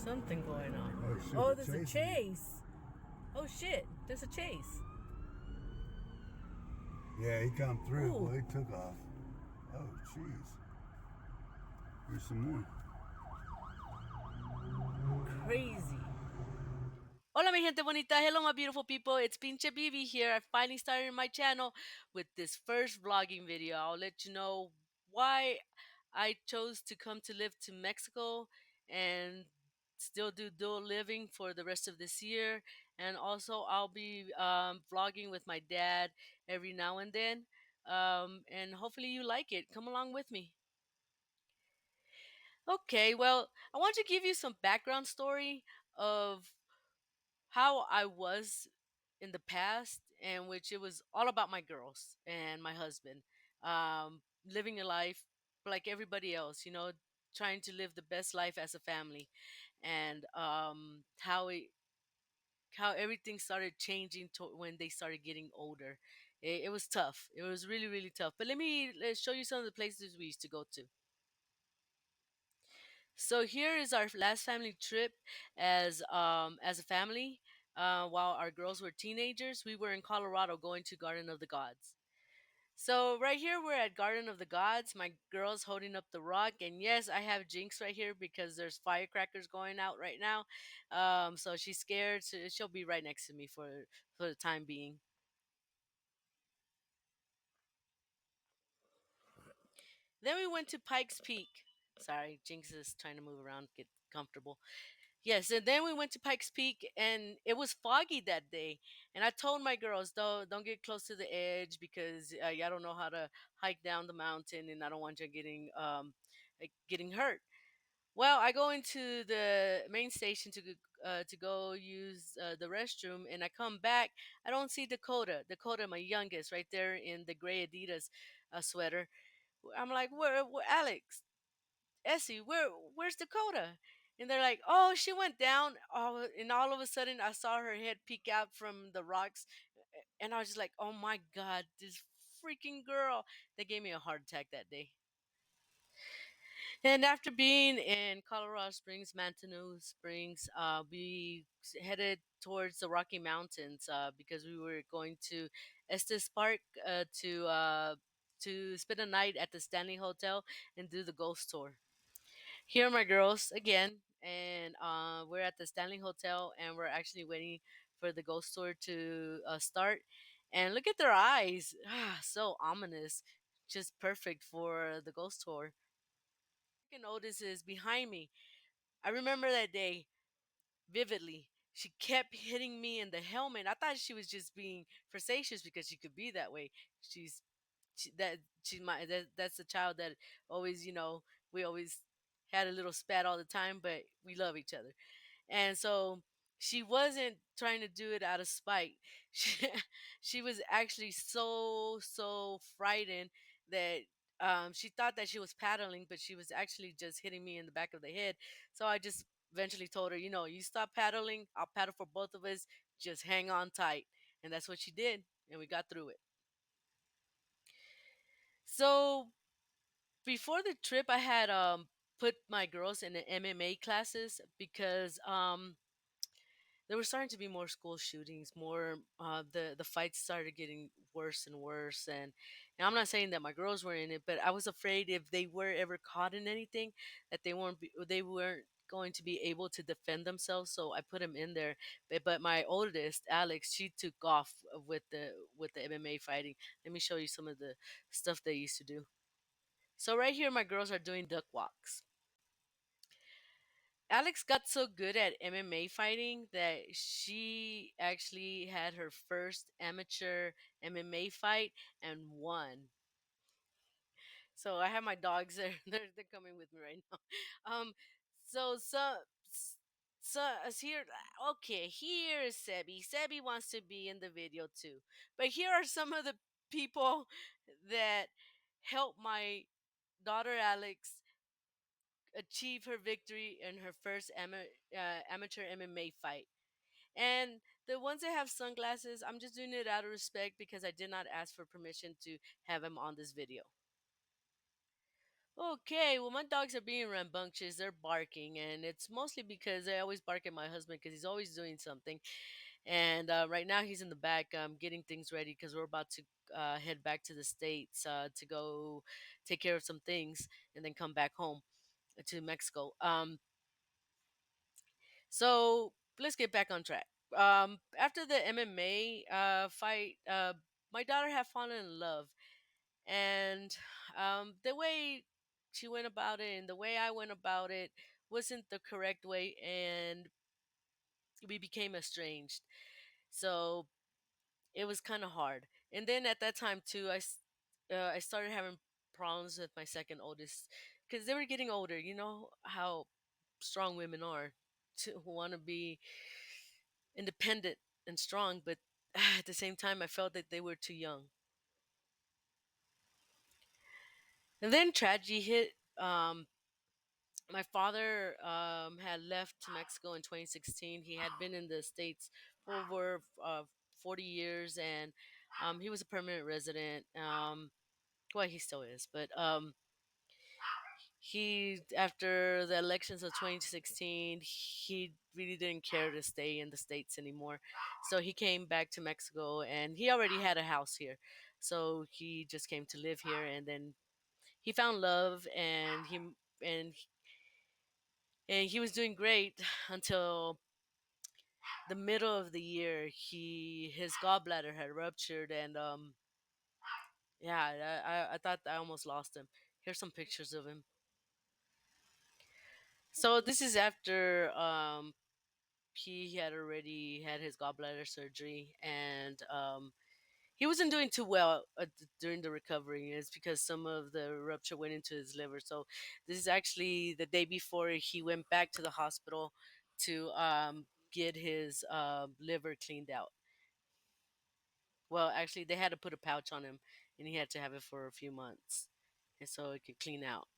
something going on. Oh shit! Oh, they're there's a chasing me. chase. Oh shit, there's a chase. Yeah, he come through. Ooh, Well, he took off. Oh, jeez. Here's some more. crazy. Hola mi gente bonita, hello my beautiful people, it's Pinche Bibi here. I finally started my channel with this first vlogging video. I'll let you know why I chose to come to live to Mexico and still do dual living for the rest of this year. And also I'll be vlogging with my dad every now and then. And hopefully you like it. Come along with me. Okay, well, I want to give you some background story of how I was in the past, in which it was all about my girls and my husband, living a life like everybody else, trying to live the best life as a family, and how everything started changing when they started getting older. It was tough. It was really really tough. But let's show you some of the places we used to go to. So here is our last family trip as a family. While our girls were teenagers, we were in Colorado going to Garden of the Gods. So right here we're at Garden of the Gods. My girl's holding up the rock, and yes, I have Jinx right here because there's firecrackers going out right now. So she's scared. So she'll be right next to me for the time being. Then we went to Pikes Peak. Sorry, Jinx is trying to move around, get comfortable. Yes, and then we went to Pikes Peak, and it was foggy that day. And I told my girls, don't get close to the edge because y'all don't know how to hike down the mountain, and I don't want you getting hurt. Well, I go into the main station to go use the restroom, and I come back. I don't see Dakota. Dakota, my youngest, right there in the gray Adidas sweater. I'm like, where Alex? Essie, where's Dakota? And they're like, oh, she went down. Oh, and all of a sudden, I saw her head peek out from the rocks, and I was just like, oh my god, this freaking girl. They gave me a heart attack that day. And after being in Colorado Springs, Mantenou Springs, we headed towards the Rocky Mountains because we were going to Estes Park to spend a night at the Stanley Hotel and do the ghost tour. Here are my girls again, and we're at the Stanley Hotel, and we're actually waiting for the ghost tour to start. And look at their eyes, so ominous, just perfect for the ghost tour. You can notice is behind me. I remember that day vividly. She kept hitting me in the helmet. I thought she was just being facetious because she could be that way. That's a child that always, we always had a little spat all the time, but we love each other. And so she wasn't trying to do it out of spite. She, she was actually so frightened that she thought that she was paddling, but she was actually just hitting me in the back of the head. So I just eventually told her, you stop paddling, I'll paddle for both of us. Just hang on tight. And that's what she did. And we got through it. So before the trip, I had put my girls in the MMA classes because there were starting to be more school shootings, more the fights started getting worse and worse, and I'm not saying that my girls were in it, but I was afraid if they were ever caught in anything that they weren't going to be able to defend themselves. So I put them in there. But my oldest, Alex, she took off with the MMA fighting. Let me show you some of the stuff they used to do. So right here, my girls are doing duck walks. Alex got so good at MMA fighting that she actually had her first amateur MMA fight and won. So I have my dogs there; they're coming with me right now. Um, so as here, okay, here is Sebi. Sebi wants to be in the video too, but here are some of the people that helped my daughter Alex achieve her victory in her first amateur MMA fight. And the ones that have sunglasses, I'm just doing it out of respect because I did not ask for permission to have him on this video. Okay, well, my dogs are being rambunctious. They're barking, and it's mostly because they always bark at my husband because he's always doing something. And right now, he's in the back getting things ready because we're about to head back to the States to go take care of some things and then come back home to Mexico. So let's get back on track. After the MMA fight, my daughter had fallen in love, and the way she went about it and the way I went about it wasn't the correct way, and we became estranged. So it was kind of hard. And then at that time too, I started having problems with my second oldest because they were getting older. You know how strong women are to want to be independent and strong, but at the same time, I felt that they were too young. And then tragedy hit. My father had left to Mexico in 2016. He had been in the States for over 40 years, and he was a permanent resident. Well, he still is, but he, after the elections of 2016, he really didn't care to stay in the States anymore. So he came back to Mexico, and he already had a house here. So he just came to live here, and then he found love, and and he was doing great until the middle of the year. His gallbladder had ruptured, and yeah, I thought I almost lost him. Here's some pictures of him. So this is after he had already had his gallbladder surgery, and he wasn't doing too well during the recovery. It's because some of the rupture went into his liver. So this is actually the day before he went back to the hospital to get his liver cleaned out. Well, actually, they had to put a pouch on him, and he had to have it for a few months, and so it could clean out.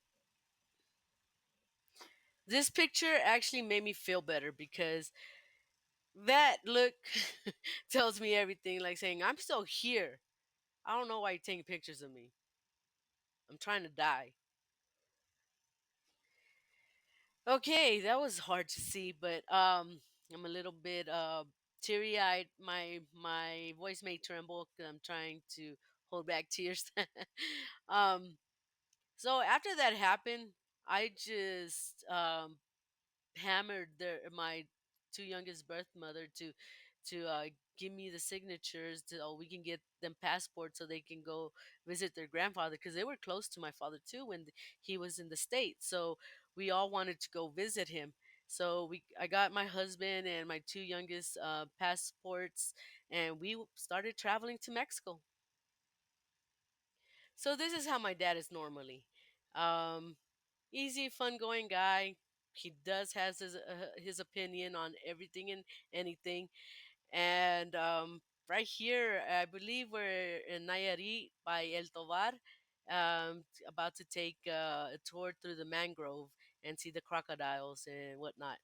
This picture actually made me feel better because that look tells me everything. Like saying, "I'm still here. I don't know why you're taking pictures of me. I'm trying to die." Okay, that was hard to see, but I'm a little bit teary eyed. My voice may tremble because I'm trying to hold back tears. um, so after that happened, I just hammered my two youngest birth mother to give me the signatures so we can get them passports so they can go visit their grandfather because they were close to my father too when he was in the States. So we all wanted to go visit him. So I got my husband and my two youngest passports, and we started traveling to Mexico. So this is how my dad is normally. Um, Easy, fun going guy. He does has his opinion on everything and anything. And right here, I believe we're in Nayarit by El Tovar, about to take a tour through the mangrove and see the crocodiles and whatnot.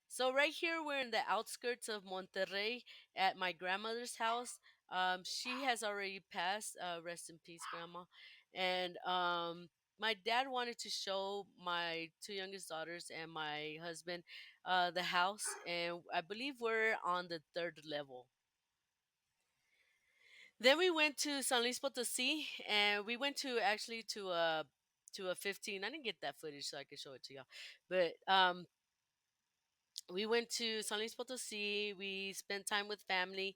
So right here, we're in the outskirts of Monterrey at my grandmother's house. She has already passed. Rest in peace, grandma. And my dad wanted to show my two youngest daughters and my husband the house, and I believe we're on the third level. Then we went to San Luis Potosí, and we went to actually to a 15. I didn't get that footage so I could show it to y'all, but we went to San Luis Potosí. We spent time with family,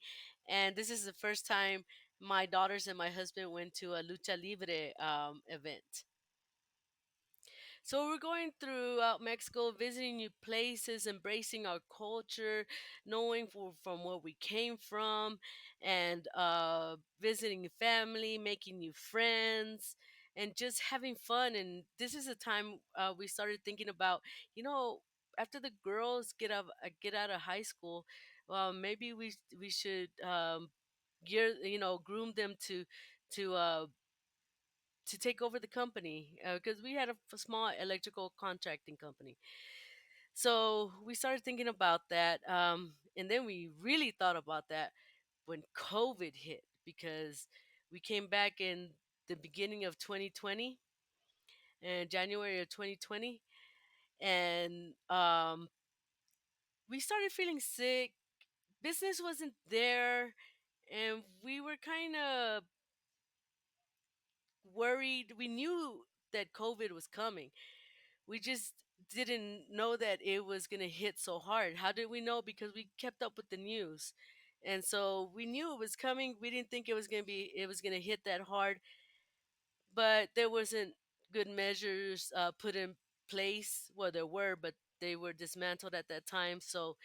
and this is the first time my daughters and my husband went to a lucha libre event. So we're going throughout Mexico, visiting new places, embracing our culture, knowing from where we came from, and visiting family, making new friends, and just having fun. And this is a time we started thinking about, you know, after the girls get out of high school, maybe we should groom them to uh, to take over the company because we had a small electrical contracting company. So we started thinking about that. And then we really thought about that when COVID hit because we came back in. the beginning of 2020, in January of 2020, and we started feeling sick. Business wasn't there, and we were kind of worried. We knew that COVID was coming. We just didn't know that it was going to hit so hard. How did we know? Because we kept up with the news. And so we knew it was coming. We didn't think it was going to hit that hard, but there wasn't good measures put in place. Well, there were, but they were dismantled at that time. So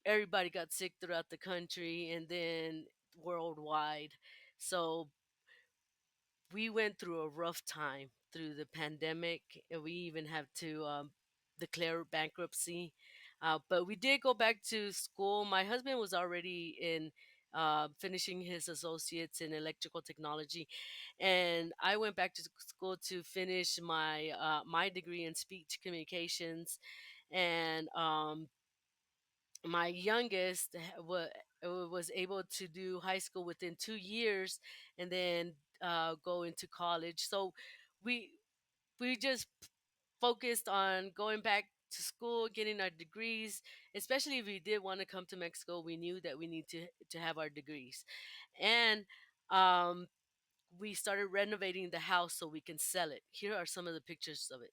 everybody got sick throughout the country and then worldwide. So we went through a rough time through the pandemic, and we even have to declare bankruptcy. But we did go back to school. My husband was already in finishing his associates in electrical technology, and I went back to school to finish my degree in speech communications. And my youngest was able to do high school within 2 years, and then go into college. So we we just focused on going back to school, getting our degrees. Especially if we did want to come to Mexico, we knew that we need to have our degrees, and um, we started renovating the house so we can sell it. Here are some of the pictures of it.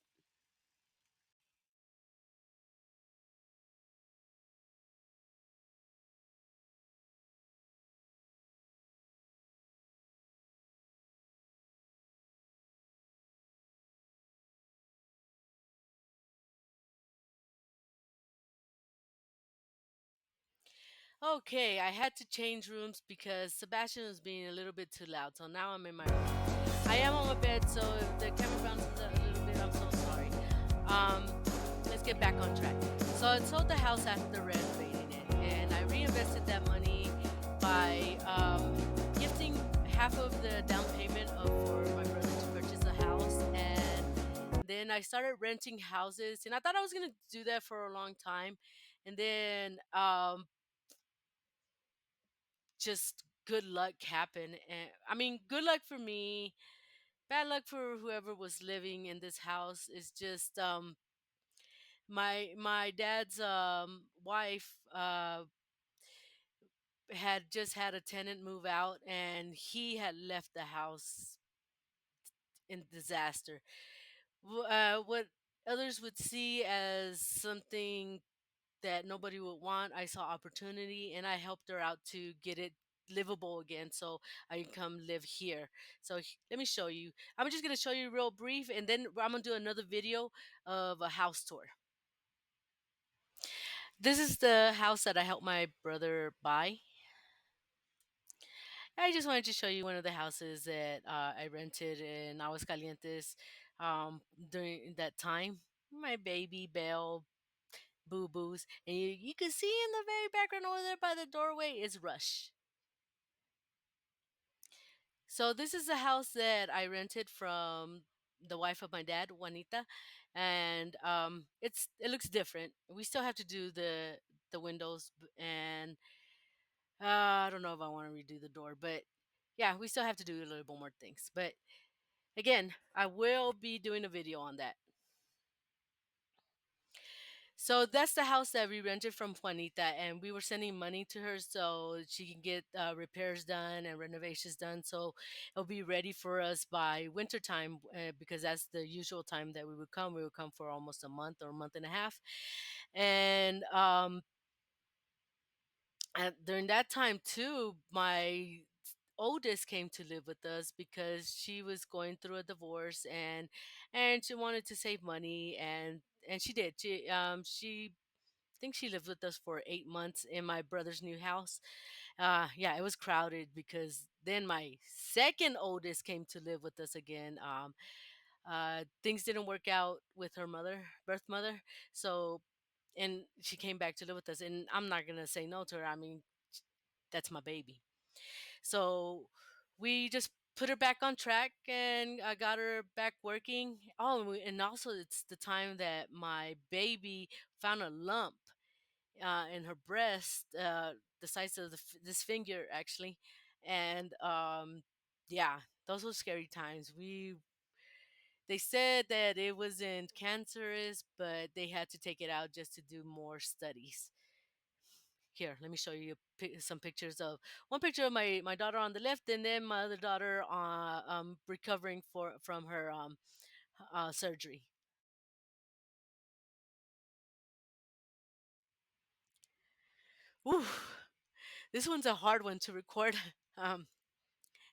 Okay, I had to change rooms because Sebastian was being a little bit too loud. So now I'm in my room. I am on my bed, so if the camera bounces a little bit, I'm so sorry. Um, let's get back on track. So I sold the house after renovating it, and I reinvested that money by gifting half of the down payment for my brother to purchase a house, and then I started renting houses. And I thought I was gonna do that for a long time, and then just good luck happened. And I mean, good luck for me, bad luck for whoever was living in this house. Is just my dad's wife had just had a tenant move out, and he had left the house in disaster. What others would see as something that nobody would want, I saw opportunity, and I helped her out to get it livable again so I can come live here. So let me show you. I'm just going to show you real brief, and then I'm going to do another video of a house tour. This is the house that I helped my brother buy. I just wanted to show you one of the houses that I rented in Aguascalientes during that time. My baby Belle, boo boos. And you can see in the very background over there by the doorway is Rush. So this is the house that I rented from the wife of my dad, Juanita, and it looks different. We still have to do the windows, and I don't know if I want to redo the door, but yeah, we still have to do a little bit more things. But again, I will be doing a video on that. So that's the house that we rented from Juanita, and we were sending money to her so she can get repairs done and renovations done. So it'll be ready for us by winter time, because that's the usual time that we would come. We would come for almost a month or a month and a half, and during that time too, my oldest came to live with us because she was going through a divorce, and she wanted to save money, and she did. She think she lived with us for 8 months in my brother's new house. Yeah, it was crowded because then my second oldest came to live with us again. Things didn't work out with her mother, birth mother, so and she came back to live with us. And I'm not gonna say no to her. I mean, that's my baby. So we just put her back on track, and I got her back working. Oh, and also it's the time that my baby found a lump in her breast, the size of this finger actually, and Yeah, those were scary times. They said that it wasn't cancerous, but they had to take it out just to do more studies. Here, let me show you some pictures of one picture of my daughter on the left, and then my other daughter recovering from her surgery. Ooh, this one's a hard one to record. Um,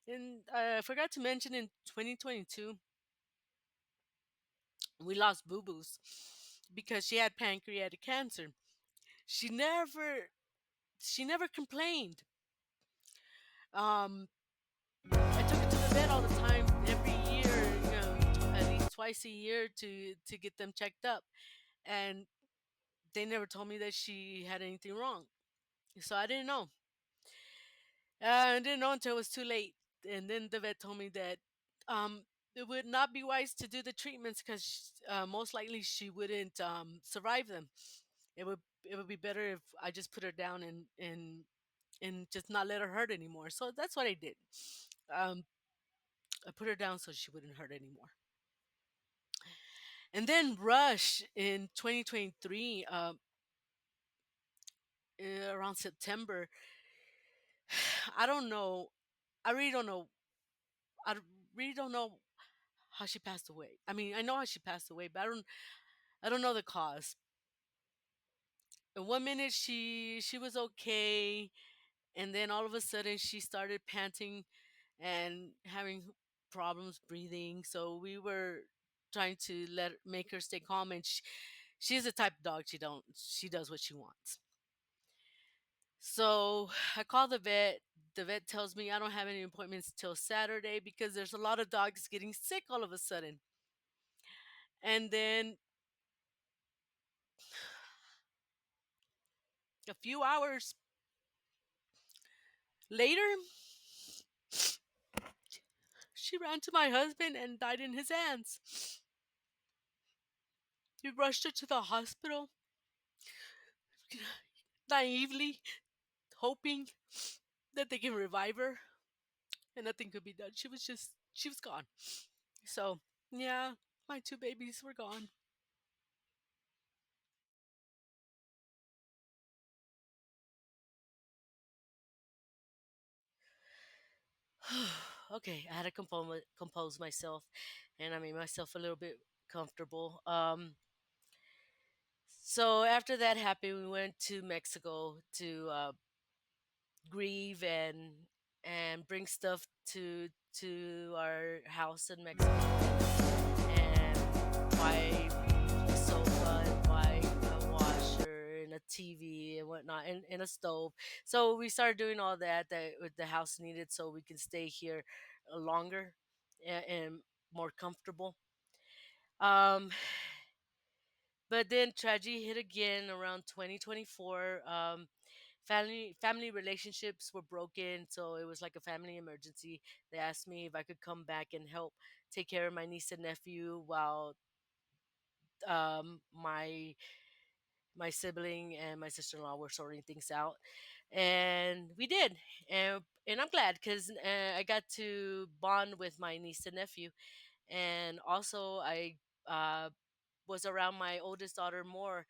and I forgot to mention in 2022 we lost Boo Boos because she had pancreatic cancer. She never she never complained. Um, I took her to the vet all the time, every year, at least twice a year to get them checked up, and they never told me that she had anything wrong. So I didn't know. I didn't know until it was too late, and then the vet told me that um, it would not be wise to do the treatments because most likely she wouldn't survive them. It would be better if I just put her down and just not let her hurt anymore. So that's what I did. Um, I put her down so she wouldn't hurt anymore. And then Rush in 2023, around September. I don't know. I really don't know. I really don't know how she passed away. I mean, I know how she passed away, but I don't know the cause. In one minute she was okay, and then all of a sudden she started panting and having problems breathing. So we were trying to make her stay calm, and she's the type of dog she does what she wants. So I call the vet. The vet tells me I don't have any appointments till Saturday because there's a lot of dogs getting sick all of a sudden. And then a few hours later, she ran to my husband and died in his hands. We rushed her to the hospital, naively hoping that they can revive her, and nothing could be done. She was gone. So, yeah, my two babies were gone. Okay, I had to compose myself, and I made myself a little bit comfortable. So after that happened, we went to Mexico to grieve and bring stuff to our house in Mexico and buy a sofa and buy a washer and a TV and whatnot and a stove. So we started doing all that the house needed so we can stay here longer and more comfortable. Um, but then tragedy hit again around 2024. Family relationships were broken, so it was like a family emergency. They asked me if I could come back and help take care of my niece and nephew while my sibling and my sister-in-law were sorting things out, and we did. And I'm glad because I got to bond with my niece and nephew, and also I uh, was around my oldest daughter more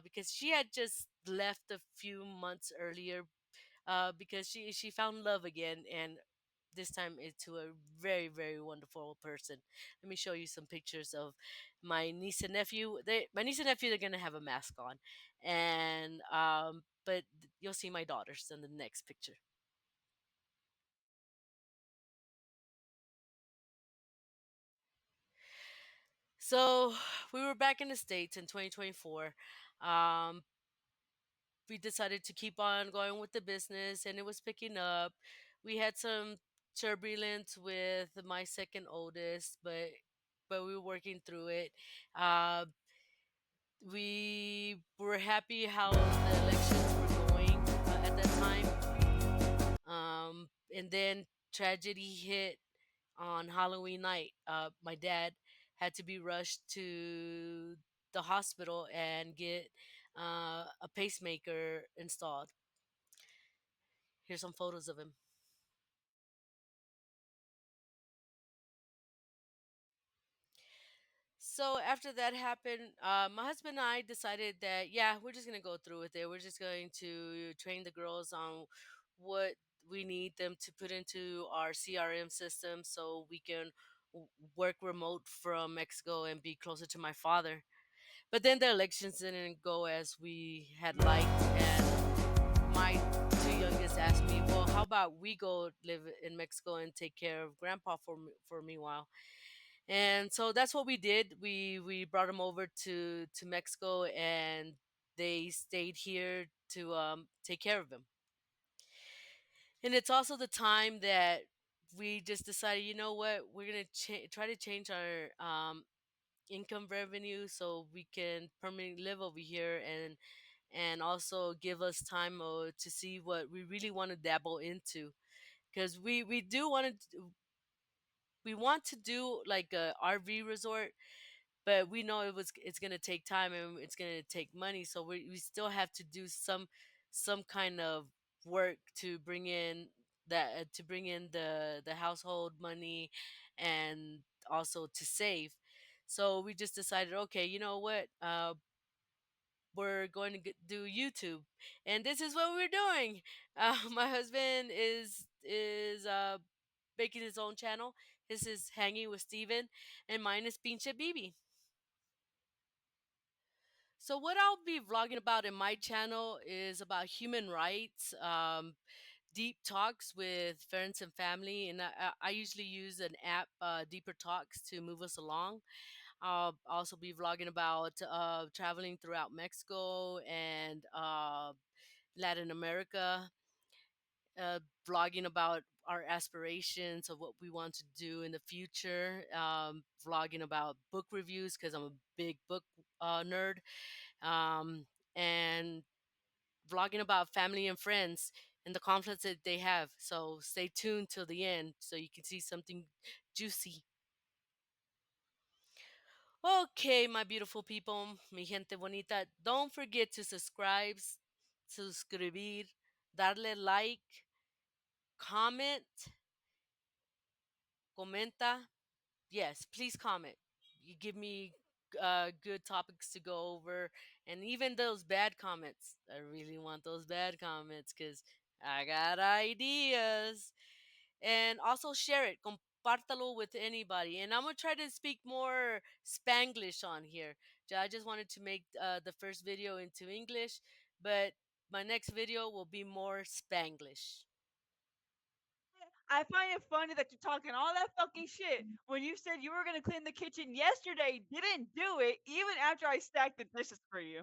because she had just left a few months earlier because she found love again, and this time it's to a very very wonderful person. Let me show you some pictures of my niece and nephew. My niece and nephew, they're gonna have a mask on, and but you'll see my daughters in the next picture. So we were back in the states in 2024. Um, we decided to keep on going with the business, and it was picking up. We had some turbulence with my second oldest, but we were working through it. uh, we were happy how the elections were going at that time, and then tragedy hit on Halloween night. My dad had to be rushed to the hospital and get a pacemaker installed. Here's some photos of him. So after that happened, my husband and I decided that yeah, we're just gonna go through with it. We're just going to train the girls on what we need them to put into our CRM system so we can work remote from Mexico and be closer to my father. But then the elections didn't go as we had liked, and my two youngest asked me, "Well, how about we go live in Mexico and take care of Grandpa for a meanwhile?" And so that's what we did. We brought them over to Mexico, and they stayed here to take care of him. And it's also the time that we just decided, you know what, we're gonna try to change our income revenue so we can permanently live over here, and also give us time to see what we really want to dabble into, because we do want to we want to do like a RV resort, but we know it's going to take time and it's going to take money, so we still have to do some kind of work to bring in the household money, and also to save. So we just decided, okay, you know what, we're going to do YouTube, and this is what we're doing. My husband is making his own channel. His is Hanging with Steven, and mine is Pinche Bibi. So what I'll be vlogging about in my channel is about human rights, deep talks with friends and family, and I usually use an app, Deeper Talks, to move us along. I'll also be vlogging about traveling throughout Mexico and Latin America, vlogging about our aspirations of what we want to do in the future, vlogging about book reviews because I'm a big book nerd, um, and vlogging about family and friends and the conflicts that they have. So stay tuned till the end so you can see something juicy. Okay, my beautiful people, mi gente bonita, don't forget to suscribir, darle like, comment, comenta. Yes, please comment. You give me good topics to go over, and even those bad comments. I really want those bad comments because I got ideas. And also share it, compártalo with anybody. And I'm gonna try to speak more Spanglish on here. I just wanted to make the first video into English, but my next video will be more Spanglish. I find it funny that you're talking all that fucking shit when you said you were gonna clean the kitchen yesterday, didn't do it, even after I stacked the dishes for you.